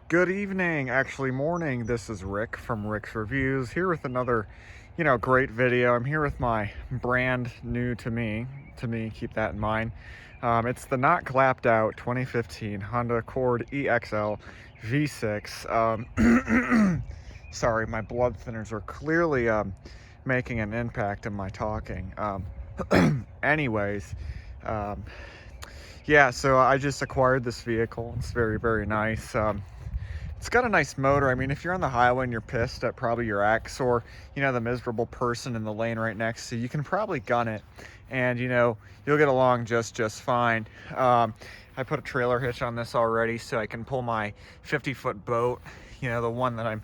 Good evening, actually morning. This is Rick from Rick's Reviews here with another, great video. I'm here with my brand new to me, keep that in mind. It's the not clapped out 2015 Honda Accord EXL V6. Sorry, my blood thinners are clearly making an impact in my talking. Anyways, um, yeah, so I just acquired this vehicle. It's very, very nice. It's got a nice motor. I mean, if you're on the highway and you're pissed at probably your ex or, the miserable person in the lane right next to you, you can probably gun it and, you'll get along just fine. I put a trailer hitch on this already so I can pull my 50-foot boat, the one that I'm,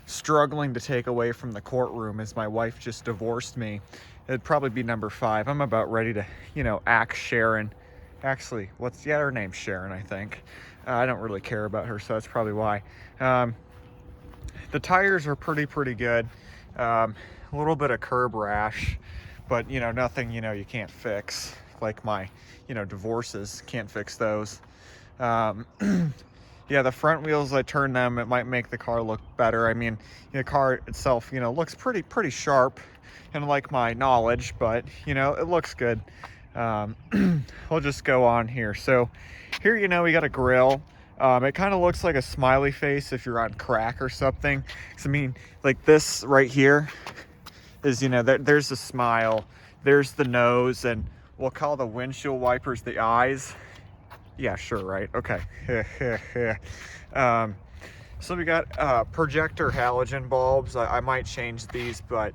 struggling to take away from the courtroom as my wife just divorced me. It'd probably be number 5. I'm about ready to, axe Sharon. Actually, her name's Sharon, I think. I don't really care about her, so that's probably why. The tires are pretty good. A little bit of curb rash, but nothing you can't fix. Like my divorces, can't fix those. Yeah, the front wheels, I turn them, it might make the car look better. I mean, the car itself, looks pretty sharp, and like my knowledge, but it looks good. We'll just go on here. So here, we got a grill. It kind of looks like a smiley face if you're on crack or something. 'Cause I mean, like this right here is, there's the smile, there's the nose, and we'll call the windshield wipers the eyes. Yeah, sure, right? Okay. So we got projector halogen bulbs. I might change these, but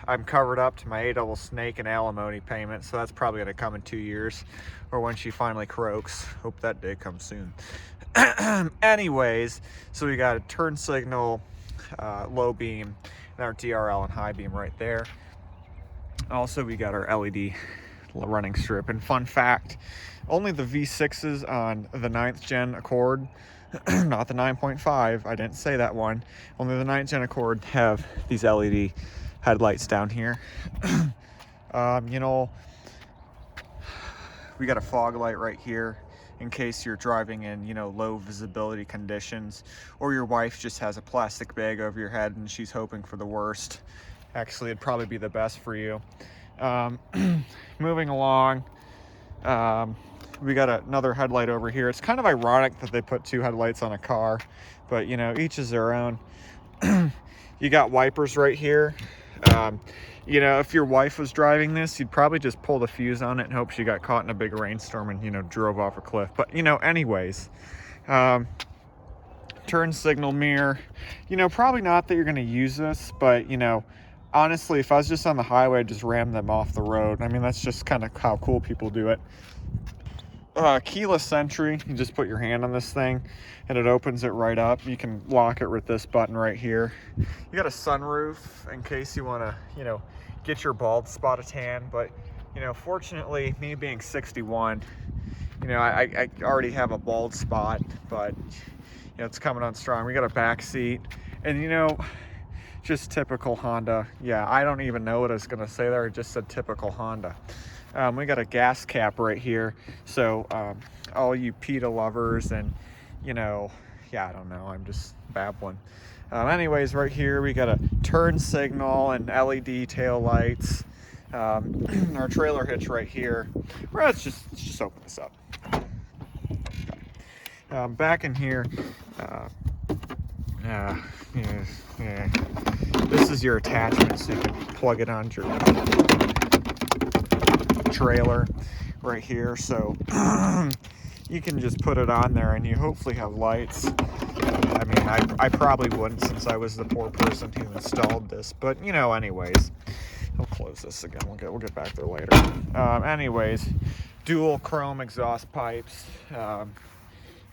I'm covered up to my A-double snake and alimony payment, so that's probably gonna come in 2 years, or when she finally croaks. Hope that day comes soon. Anyways, so we got a turn signal, low beam, and our DRL and high beam right there. Also, we got our LED running strip. And fun fact, only the V6s on the 9th gen Accord, not the 9.5, I didn't say that one, only the 9th gen Accord have these LED headlights down here. We got a fog light right here in case you're driving in low visibility conditions, or your wife just has a plastic bag over your head and she's hoping for the worst. Actually, it'd probably be the best for you. Moving along, we got another headlight over here. It's kind of ironic that they put 2 headlights on a car, but each is their own. You got wipers right here. If your wife was driving this, you'd probably just pull the fuse on it and hope she got caught in a big rainstorm and drove off a cliff. But anyways, turn signal mirror. Probably not that you're going to use this, but honestly, if I was just on the highway, I'd just ram them off the road. I mean, that's just kind of how cool people do it. Keyless entry, you just put your hand on this thing and it opens it right up. You can lock it with this button right here. You got a sunroof in case you want to, get your bald spot a tan. But, fortunately, me being 61, I already have a bald spot, but, it's coming on strong. We got a back seat and, just typical Honda. Yeah, I don't even know what I was going to say there. I just said typical Honda. We got a gas cap right here. So all you PETA lovers and, yeah, I don't know. I'm just babbling. Anyways, right here, we got a turn signal and LED tail lights. Our trailer hitch right here. Well, let's just open this up. Okay. Back in here, yeah. This is your attachment, so you can plug it onto your trailer right here. So you can just put it on there and you hopefully have lights. I mean, I probably wouldn't since I was the poor person who installed this, but anyways, I'll close this again. We'll get back there later. Anyways, dual chrome exhaust pipes.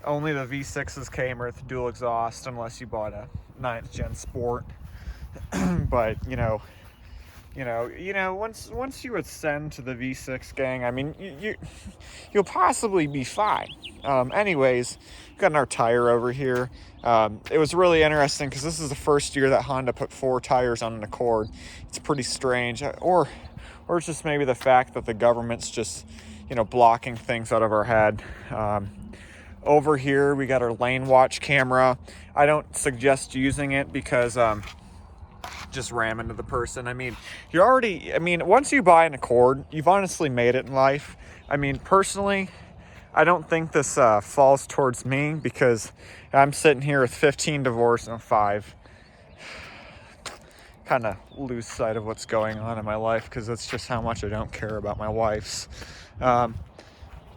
Only the V6s came with dual exhaust unless you bought a 9th gen Sport. But once you ascend to the V6 gang, I mean, you'll possibly be fine. Anyways, got our tire over here. It was really interesting because this is the first year that Honda put 4 tires on an Accord. It's pretty strange, or it's just maybe the fact that the government's just blocking things out of our head. Over here, we got our lane watch camera. I don't suggest using it because just ram into the person. I mean, once you buy an Accord, you've honestly made it in life. I mean, personally, I don't think this falls towards me because I'm sitting here with 15 divorce and 5. Kind of lose sight of what's going on in my life because that's just how much I don't care about my wife's.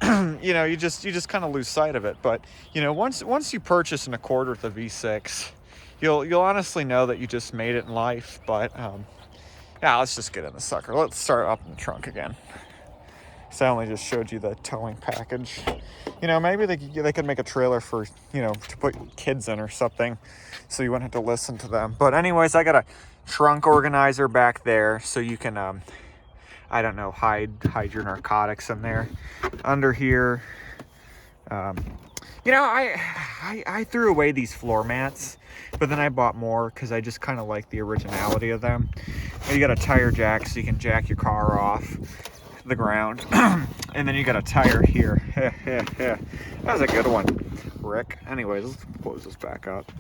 You just kind of lose sight of it. But once you purchase an Accord with a V6, you'll honestly know that you just made it in life. But yeah, let's just get in the sucker. Let's start up in the trunk again. So I only just showed you the towing package. Maybe they could make a trailer for to put kids in or something, so you wouldn't have to listen to them. But anyways, I got a trunk organizer back there, so you can I don't know, hide your narcotics in there. Under here, I threw away these floor mats, but then I bought more because I just kind of like the originality of them. You got a tire jack, so you can jack your car off the ground. And then you got a tire here. That was a good one, Rick. Anyways, let's close this back up.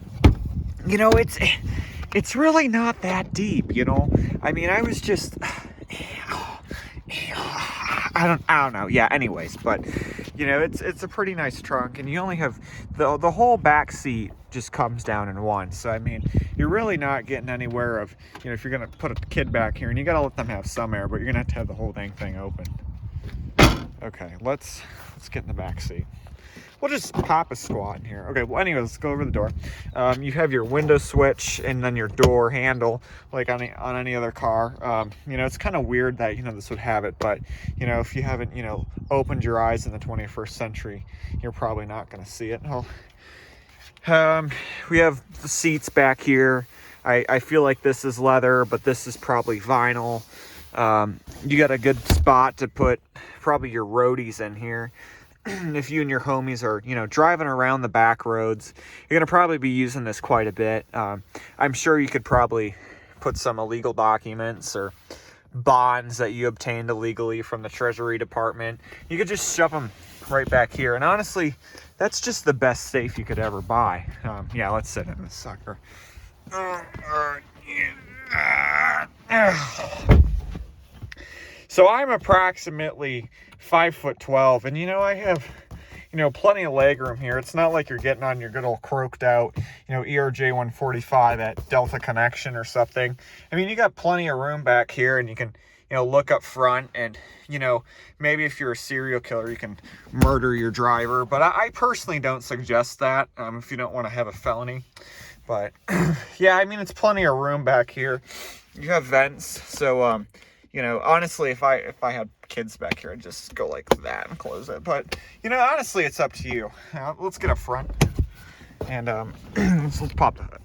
It's really not that deep, I mean, I was just I don't know. Yeah, anyways, but it's a pretty nice trunk, and you only have the whole back seat just comes down in one. So I mean, you're really not getting anywhere of, if you're gonna put a kid back here, and you gotta let them have some air, but you're gonna have to have the whole dang thing open. Okay, let's get in the back seat. We'll just pop a squat in here. Okay, well, anyways, let's go over the door. You have your window switch and then your door handle, like on any other car. It's kind of weird that, this would have it, but, if you haven't, opened your eyes in the 21st century, you're probably not going to see it. We have the seats back here. I feel like this is leather, but this is probably vinyl. You got a good spot to put probably your roadies in here. If you and your homies are, driving around the back roads, you're going to probably be using this quite a bit. I'm sure you could probably put some illegal documents or bonds that you obtained illegally from the Treasury Department. You could just shove them right back here. And honestly, that's just the best safe you could ever buy. Yeah, let's sit in this sucker. So I'm approximately 5'12", and I have plenty of leg room here. It's not like you're getting on your good old croaked out ERJ 145 at Delta Connection or something. I mean, you got plenty of room back here, and you can look up front, and maybe if you're a serial killer, you can murder your driver. But I personally don't suggest that if you don't want to have a felony. But yeah, I mean, it's plenty of room back here. You have vents, so honestly, if I had kids back here, I'd just go like that and close it. But, honestly, it's up to you. Let's get up front, and let's pop the hood.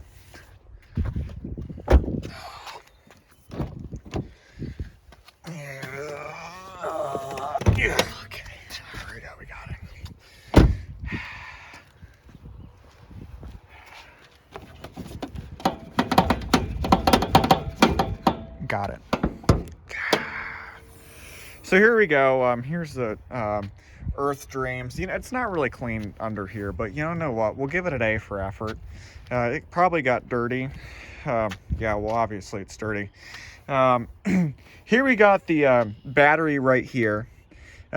Yeah, okay. All right, we got it. Got it. So here we go. Here's the Earth Dreams. It's not really clean under here, but you know what? We'll give it an A for effort. It probably got dirty. Yeah, well, obviously it's dirty. Here we got the battery right here.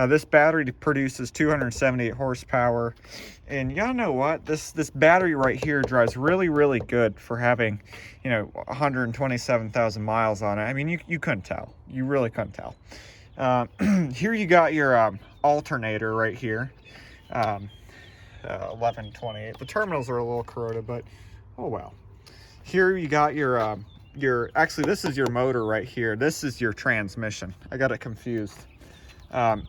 This battery produces 278 horsepower. And y'all know what? This battery right here drives really, really good for having, 127,000 miles on it. I mean, you couldn't tell. You really couldn't tell. Here you got your alternator right here. 1128. The terminals are a little corroded, but oh well. Here you got your actually, this is your motor right here. This is your transmission. I got it confused. Yeah,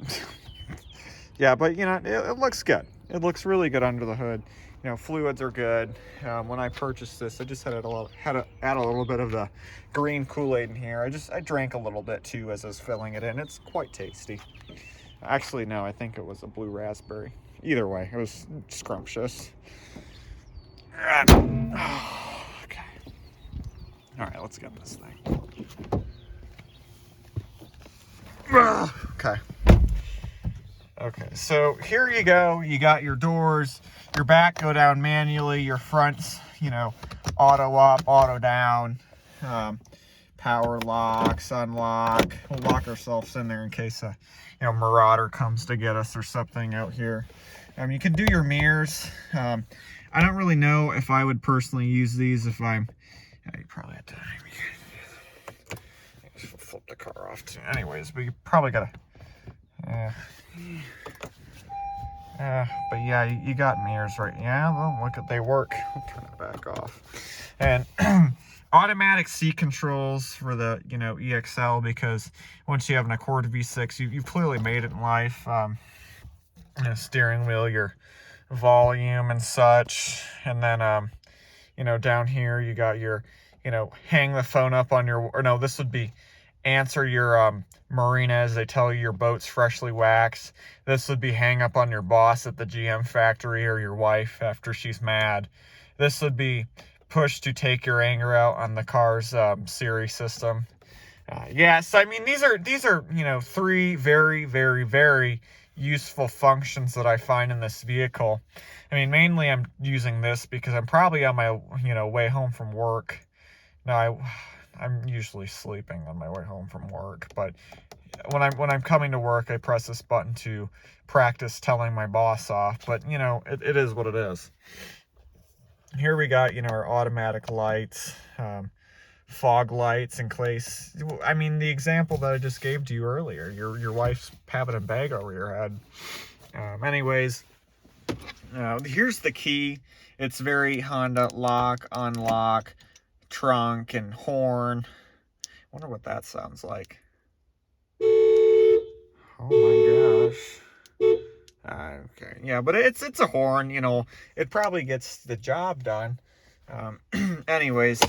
but it looks good. It looks really good under the hood. Fluids are good. When I purchased this, I just had to add a little bit of the green Kool-Aid in here. I drank a little bit too as I was filling it in. It's quite tasty. Actually, no, I think it was a blue raspberry. Either way, it was scrumptious. Okay. All right, let's get this thing. Okay. Okay, so here you go. You got your doors, your back go down manually, your fronts, you know, auto up, auto down, power locks, unlock. We'll lock ourselves in there in case a, you know, marauder comes to get us or something out here. You can do your mirrors. I don't really know if I would personally use these if I'm, you probably have to flip the car off too. Anyways, but you probably gotta, but yeah, you got mirrors right. Yeah, well, look at, they work. I'll turn it back off. And automatic seat controls for the, you know, EXL, because once you have an Accord V6, you've clearly made it in life. You know, steering wheel, your volume and such. And then, you know, down here you got your, you know, hang the phone up on your, or no, this would be answer your marina as they tell you your boat's freshly waxed. This would be hang up on your boss at the GM factory or your wife after she's mad. This would be push to take your anger out on the car's Siri system. Yes, I mean, these are, you know, three very, very, very useful functions that I find in this vehicle. I mean, mainly I'm using this because I'm probably on my, you know, way home from work. Now, I'm usually sleeping on my way home from work, but when I'm coming to work, I press this button to practice telling my boss off. But, you know, it is what it is. Here we got, you know, our automatic lights, fog lights in case, I mean, the example that I just gave to you earlier, your wife's having a bag over your head. Anyways, here's the key. It's very Honda: lock, unlock, trunk, and horn. Wonder what that sounds like. Oh my gosh. Okay, yeah, but it's a horn, you know, it probably gets the job done. Anyways,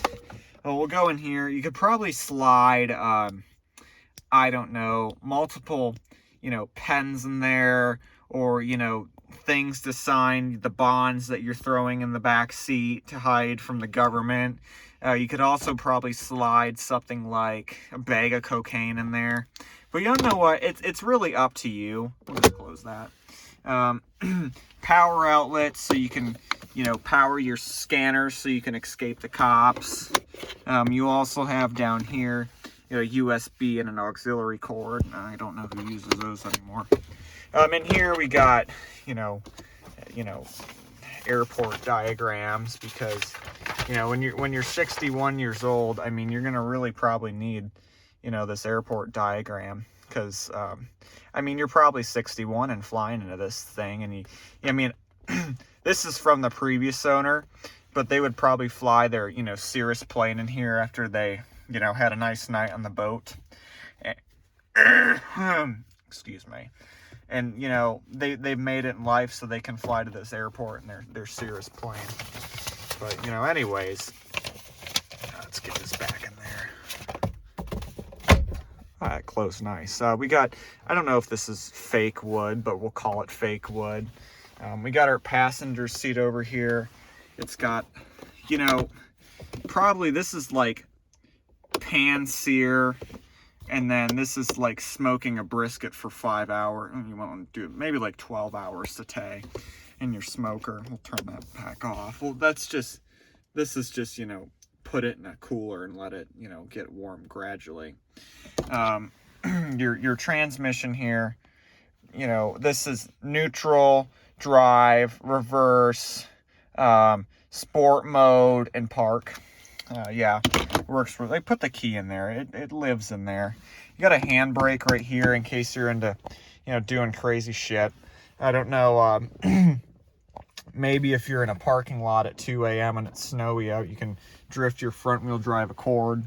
we'll go in here. You could probably slide, I don't know, multiple, you know, pens in there, or, you know, things to sign the bonds that you're throwing in the back seat to hide from the government. You could also probably slide something like a bag of cocaine in there. But you know what? It's really up to you. We'll just close that. Power outlets, so you can, you know, power your scanners so you can escape the cops. You also have down here, you know, USB and an auxiliary cord. I don't know who uses those anymore. And here we got, you know, airport diagrams, because, you know, when you're 61 years old, I mean, you're gonna really probably need, you know, this airport diagram, because I mean, you're probably 61 and flying into this thing, and I mean, this is from the previous owner, but they would probably fly their, you know, Cirrus plane in here after they, you know, had a nice night on the boat. Excuse me. And, you know, they've made it in life so they can fly to this airport in their Cirrus plane. But, you know, anyways, let's get this back in there. All right, close, nice. We got, I don't know if this is fake wood, but we'll call it fake wood. We got our passenger seat over here. It's got, you know, probably this is like pan sear. And then this is like smoking a brisket for 5 hours. You want to do maybe like 12 hours saute in your smoker. We'll turn that back off. Well, this is just, you know, put it in a cooler and let it, you know, get warm gradually. Your transmission here, you know, this is neutral, drive, reverse, sport mode, and park. Yeah, works. They put the key in there. It lives in there. You got a handbrake right here in case you're into, you know, doing crazy shit. I don't know. Maybe if you're in a parking lot at 2 a.m. and it's snowy out, you can drift your front wheel drive Accord.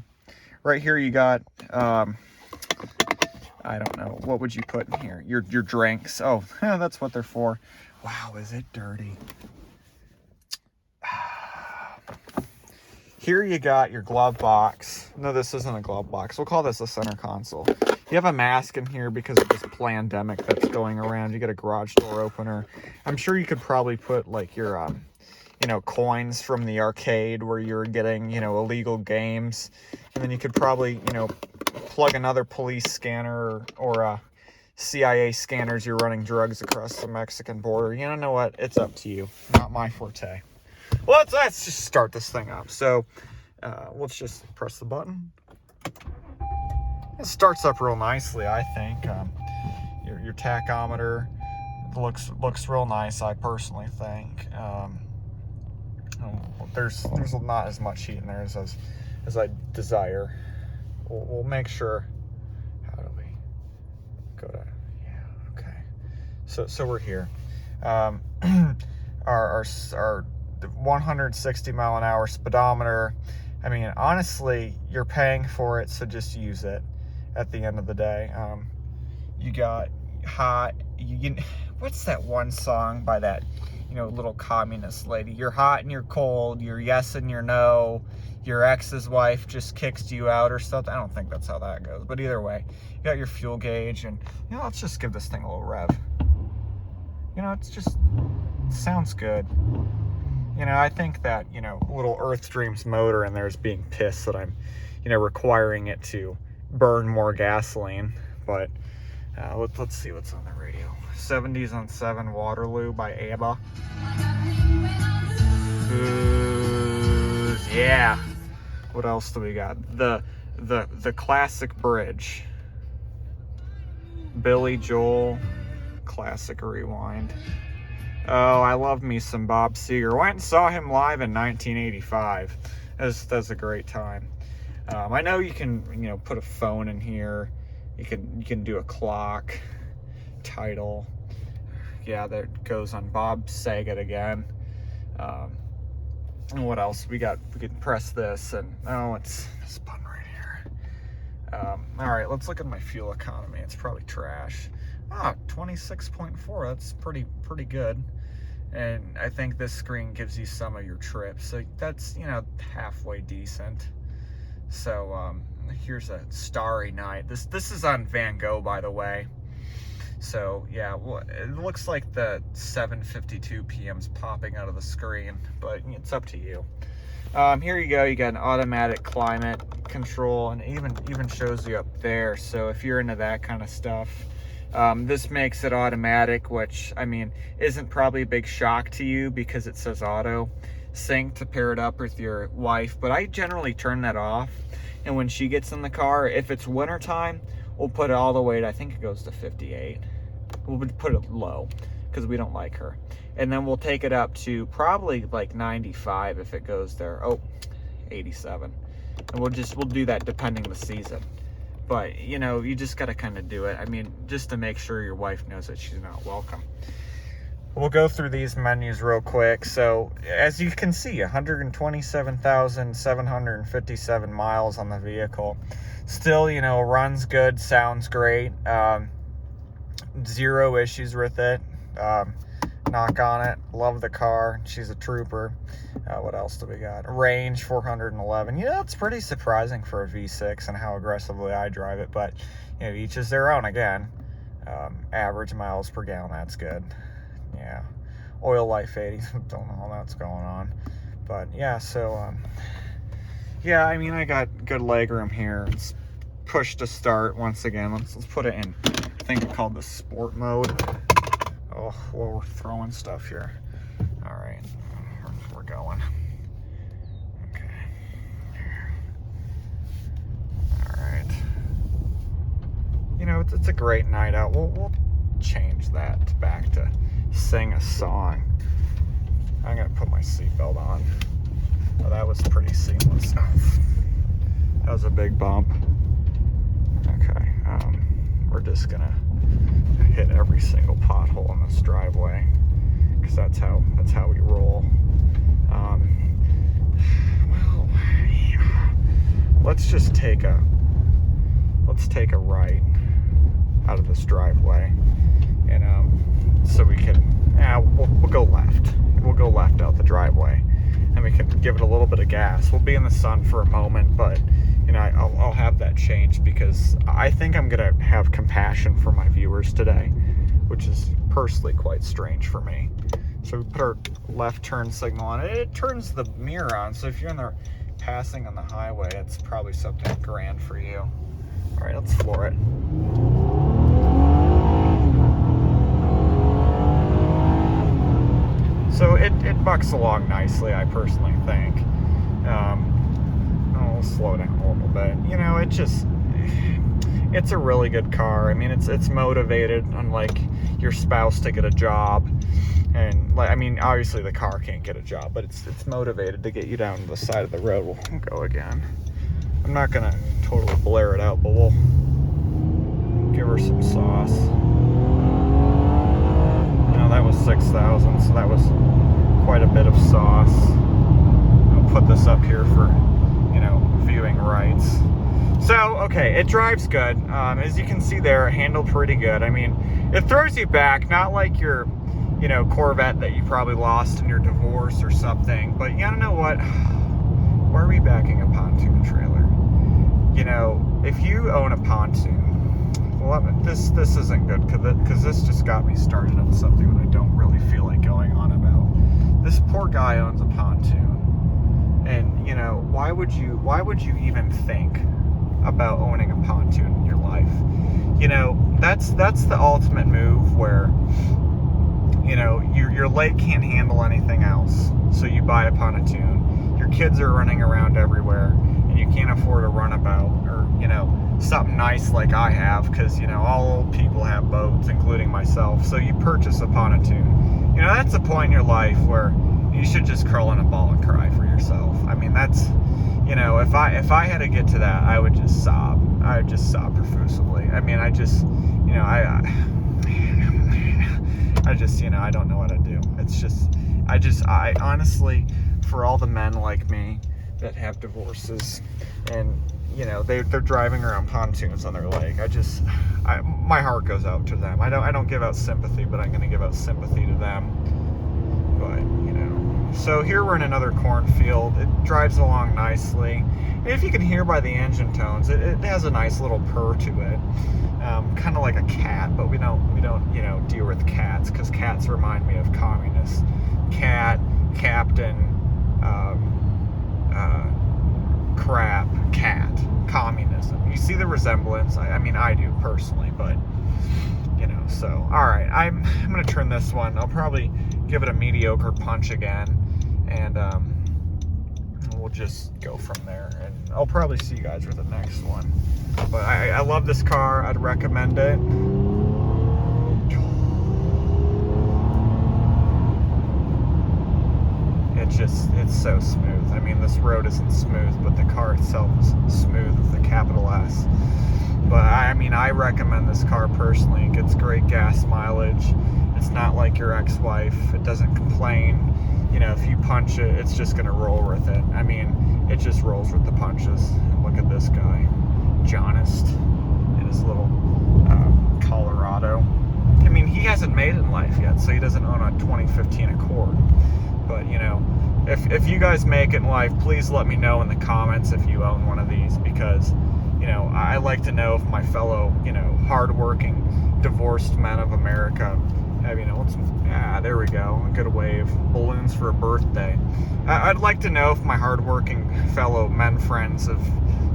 Right here you got, I don't know, what would you put in here? Your drinks. Oh, that's what they're for. Wow, is it dirty? Here you got your glove box. No, this isn't a glove box. We'll call this a center console. You have a mask in here because of this pandemic that's going around. You get a garage door opener. I'm sure you could probably put like your, you know, coins from the arcade where you're getting, you know, illegal games. And then you could probably, you know, plug another police scanner or CIA scanners you're running drugs across the Mexican border. You know what? It's up to you. Not my forte. Well, let's just start this thing up. So let's just press the button. It starts up real nicely, I think. Your tachometer looks real nice, I personally think. There's not as much heat in there as I desire. We'll make sure. How do we go to? Yeah, okay. So we're here. Our 160 mile an hour speedometer. I mean, honestly, you're paying for it, so just use it. At the end of the day, you got hot. What's that one song by that, little communist lady? You're hot and you're cold. You're yes and you're no. Your ex's wife just kicks you out or something. I don't think that's how that goes. But either way, you got your fuel gauge, and let's just give this thing a little rev. It sounds good. I think that little Earthstream's motor in there is being pissed that I'm, requiring it to burn more gasoline. But let's see what's on the radio. 70s on 7 Waterloo by ABBA. Yeah. What else do we got? The classic bridge. Billy Joel, classic rewind. Oh, I love me some Bob Seger. Went and saw him live in 1985. That's a great time. I know you can, put a phone in here. You can do a clock, title. Yeah, that goes on Bob Saget again. And what else we got? We can press this, and it's this button right here. All right, let's look at my fuel economy. It's probably trash. 26.4. That's pretty good. And I think this screen gives you some of your trips, so that's halfway decent. So here's a starry night. This is on Van Gogh, by the way. So yeah, well, it looks like the 7:52 p.m.'s popping out of the screen, but it's up to you. Here you go. You got an automatic climate control, and even shows you up there. So if you're into that kind of stuff, this makes it automatic, which I mean isn't probably a big shock to you because it says auto sync to pair it up with your wife. But I generally turn that off, and when she gets in the car, if it's wintertime, we'll put it all the way to, I think it goes to 58. We'll put it low because we don't like her. And then we'll take it up to probably like 95 if it goes there. 87. And we'll do that depending the season. But, you just got to kind of do it. I mean, just to make sure your wife knows that she's not welcome. We'll go through these menus real quick. So, as you can see, 127,757 miles on the vehicle. Still, runs good, sounds great. Zero issues with it. Knock on it. Love the car. She's a trooper. What else do we got? Range 411. It's pretty surprising for a V6 and how aggressively I drive it, but each is their own again. Average miles per gallon, that's good. Yeah. Oil life 80. Don't know how that's going on. But yeah, so yeah, I mean, I got good legroom here. It's push to start once again. Let's put it in, I think it's called the sport mode. Oh, well, we're throwing stuff here. All right, we're going. Okay. All right. It's a great night out. We'll change that back to sing a song. I'm gonna put my seatbelt on. Oh, that was pretty seamless. That was a big bump. Okay, we're just gonna hit every single pothole in this driveway because that's how we roll. Well, yeah. Let's take a right out of this driveway, and so we can we'll go left. We'll go left out the driveway, and we can give it a little bit of gas. We'll be in the sun for a moment, but I'll have that changed because I think I'm gonna have compassion for my viewers today, which is personally quite strange for me. So we put our left turn signal on. It turns the mirror on, so if you're in there passing on the highway, it's probably something grand for you. All right, let's floor it. So it bucks along nicely, I personally think. I'll slow down a little bit. You know, it's a really good car. I mean, it's motivated, unlike your spouse to get a job. And like, I mean, obviously the car can't get a job, but it's motivated to get you down to the side of the road. We'll go again. I'm not gonna totally blare it out, but we'll give her some sauce. You know, that was 6,000, so that was quite a bit of sauce. I'll put this up here for, you know, viewing rights. So, okay, it drives good. As you can see there, it handled pretty good. I mean, it throws you back, not like your, you know, Corvette that you probably lost in your divorce or something. But you know what? Why are we backing a pontoon trailer? You know, if you own a pontoon, well, this isn't good, because this just got me started on something that I don't really feel like going on about. This poor guy owns a pontoon, and you know, why would you even think about owning a pontoon in your life? You know, that's the ultimate move where, you know, your leg can't handle anything else, so you buy a pontoon. Your kids are running around everywhere, and you can't afford a runabout, or, you know, something nice like I have, because, you know, all old people have boats, including myself. So you purchase a pontoon. You know, that's the point in your life where you should just curl in a ball and cry for yourself. I mean, that's, you know, if I had to get to that, I would just sob. I would just sob profusely. I mean, I just, you know, I just, you know, I don't know what to do. It's just, I honestly, for all the men like me that have divorces, and, you know, they're driving around pontoons on their leg, my heart goes out to them. I don't give out sympathy, but I'm going to give out sympathy to them. But, you know, so here we're in another cornfield. It drives along nicely. And if you can hear by the engine tones, it has a nice little purr to it. Kind of like a cat, but we don't, you know, deal with cats, because cats remind me of communists. Cat, captain, crap, cat, communism. You see the resemblance? I mean, I do personally, but, you know, so, all right, I'm going to turn this one. I'll probably give it a mediocre punch again, and we'll just go from there, and I'll probably see you guys for the next one. But I love this car. I'd recommend it. It's so smooth. I mean, this road isn't smooth, but the car itself is smooth with a capital S. But I mean, I recommend this car personally. It gets great gas mileage. It's not like your ex-wife. It doesn't complain. You know, if you punch it, it's just gonna roll with it. I mean, it just rolls with the punches. And look at this guy, Johnest, in his little Colorado. I mean, he hasn't made it in life yet, so he doesn't own a 2015 Accord. But, you know, if you guys make it in life, please let me know in the comments if you own one of these, because, you know, I like to know if my fellow, you know, hardworking divorced men of America have, you know, there we go, a good wave, balloons for a birthday. I'd like to know if my hardworking fellow men friends have,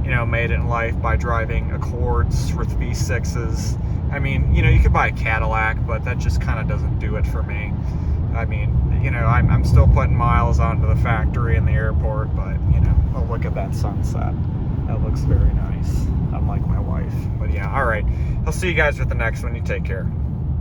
you know, made it in life by driving Accords with V6s. I mean, you know, you could buy a Cadillac, but that just kind of doesn't do it for me. I mean, you know, I'm still putting miles onto the factory and the airport, but, you know, oh, look at that sunset. That looks very nice, unlike my wife. But yeah, all right. I'll see you guys with the next one. You take care.